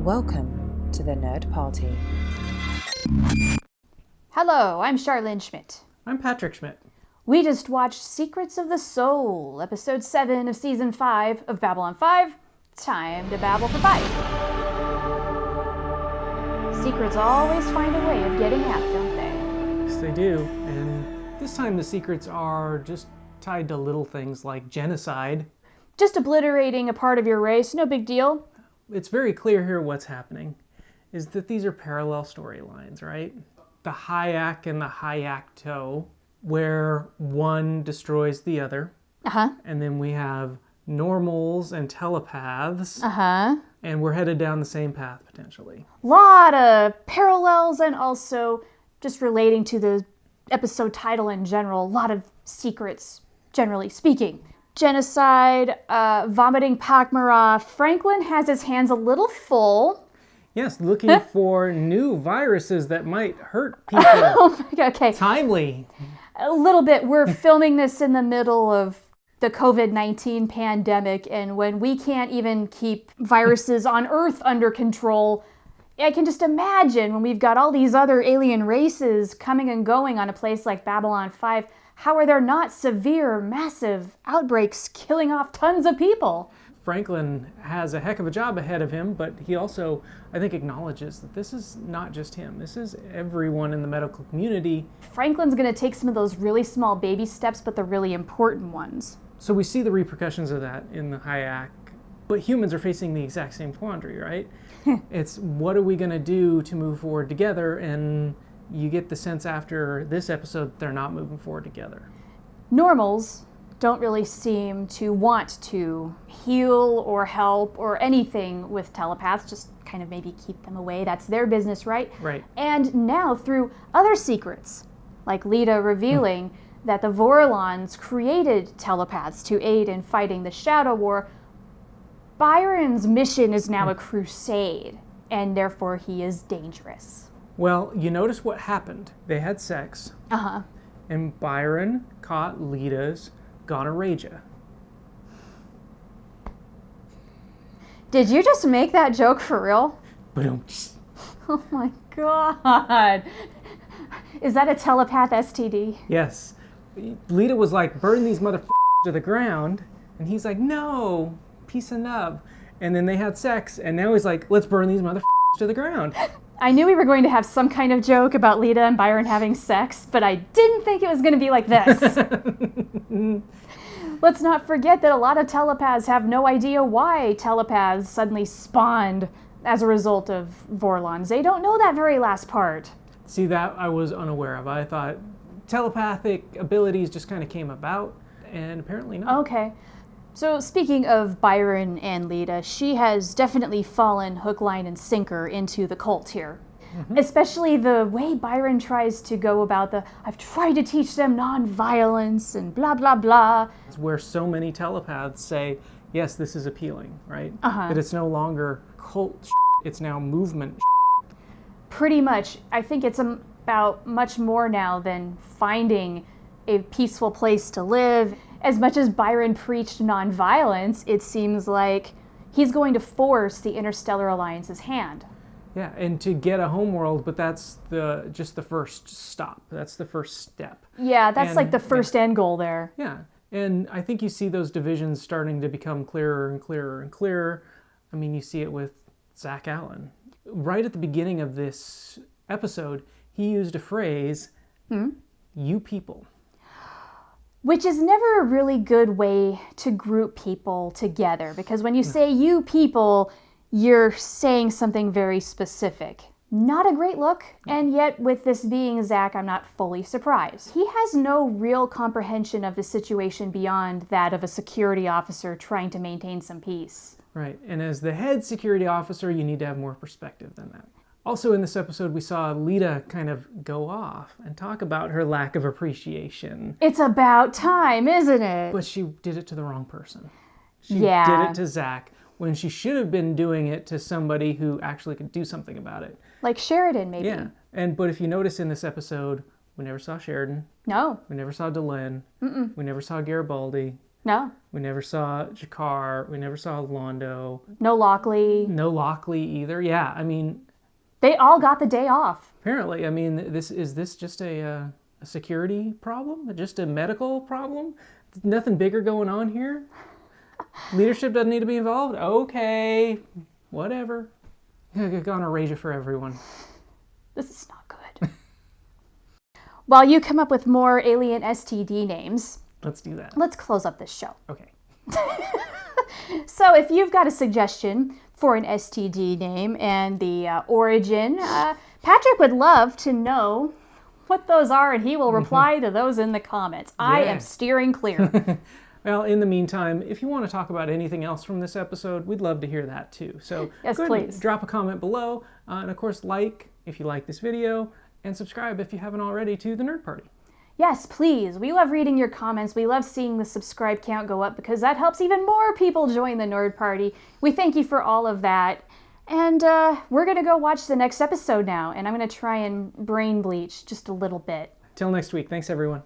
Welcome to the Nerd Party. Hello, I'm Charlene Schmidt. I'm Patrick Schmidt. We just watched Secrets of the Soul, episode 7 of season 5 of Babble 5. Time to babble for 5. Secrets always find a way of getting out, don't they? Yes, they do. And this time the secrets are just tied to little things like genocide. Just obliterating a part of your race, no big deal. It's very clear here what's happening is that these are parallel storylines, right? The Hyach and the Hyach-do, where one destroys the other. Uh-huh. And then we have normals and telepaths. Uh-huh. And we're headed down the same path, potentially. Lot of parallels and also just relating to the episode title in general. A lot of secrets, generally speaking. Genocide, vomiting Pakmara. Franklin has his hands a little full. Yes, looking for new viruses that might hurt people. Oh my God, okay. Timely. A little bit. We're filming this in the middle of the COVID-19 pandemic, and when we can't even keep viruses on Earth under control, I can just imagine when we've got all these other alien races coming and going on a place like Babylon 5, how are there not severe, massive outbreaks killing off tons of people? Franklin has a heck of a job ahead of him, but he also, I think, acknowledges that this is not just him. This is everyone in the medical community. Franklin's going to take some of those really small baby steps, but the really important ones. So we see the repercussions of that in the Hyach, but humans are facing the exact same quandary, right? It's what are we going to do to move forward together? And you get the sense after this episode they're not moving forward together. Normals don't really seem to want to heal or help or anything with telepaths, just kind of maybe keep them away. That's their business, right? Right. And now through other secrets, like Lyta revealing that the Vorlons created telepaths to aid in fighting the Shadow War, Byron's mission is now a crusade, and therefore he is dangerous. Well, you notice what happened. They had sex, Uh-huh. and Byron caught Lyta's Gono-rage-a. Did you just make that joke for real? Boom. Oh my God. Is that a telepath STD? Yes. Lyta was like, burn these motherfuckers to the ground. And he's like, no, peace and love. And then they had sex, and now he's like, let's burn these motherfuckers to the ground. I knew we were going to have some kind of joke about Lyta and Byron having sex, but I didn't think it was going to be like this. Let's not forget that a lot of telepaths have no idea why telepaths suddenly spawned as a result of Vorlons. They don't know that very last part. See, that I was unaware of. I thought telepathic abilities just kind of came about, and apparently not. Okay. So speaking of Byron and Lyta, she has definitely fallen hook, line, and sinker into the cult here. Mm-hmm. Especially the way Byron tries to go about I've tried to teach them non-violence and blah, blah, blah. It's where so many telepaths say, yes, this is appealing, right? Uh-huh. That it's no longer cult it's now movement Pretty much. I think it's about much more now than finding a peaceful place to live. As much as Byron preached nonviolence, it seems like he's going to force the Interstellar Alliance's hand. Yeah, and to get a homeworld, but that's just the first stop. That's the first step. Yeah, that's like the first end goal there. Yeah, and I think you see those divisions starting to become clearer and clearer and clearer. I mean, you see it with Zach Allen. Right at the beginning of this episode, he used a phrase, you people. Which is never a really good way to group people together, because when you say you people, you're saying something very specific. Not a great look, and yet with this being Zach, I'm not fully surprised. He has no real comprehension of the situation beyond that of a security officer trying to maintain some peace. Right, and as the head security officer, you need to have more perspective than that. Also in this episode, we saw Lyta kind of go off and talk about her lack of appreciation. It's about time, isn't it? But she did it to the wrong person. She Yeah. did it to Zach when she should have been doing it to somebody who actually could do something about it. Like Sheridan, maybe. Yeah, but if you notice in this episode, we never saw Sheridan. No. We never saw Delenn. We never saw Garibaldi. No. We never saw Jakar. We never saw Londo. No Lockley. No Lockley either. Yeah, I mean, They all got the day off. apparently, I mean, is this just a security problem? Just a medical problem? Nothing bigger going on here? Leadership doesn't need to be involved? Okay, whatever. Gono-rage-a for everyone. This is not good. While you come up with more alien STD names, Let's do that. let's close up this show. Okay. So if you've got a suggestion for an STD name and the origin, Patrick would love to know what those are, and he will reply to those in the comments. I am steering clear. Well, in the meantime, if you want to talk about anything else from this episode, we'd love to hear that too. So yes, go ahead and please. drop a comment below, and of course, like if you like this video, and subscribe if you haven't already to the Nerd Party. Yes, please. We love reading your comments. We love seeing the subscribe count go up because that helps even more people join the Nerd Party. We thank you for all of that. And we're going to go watch the next episode now, and I'm going to try and brain bleach just a little bit. Till next week. Thanks, everyone.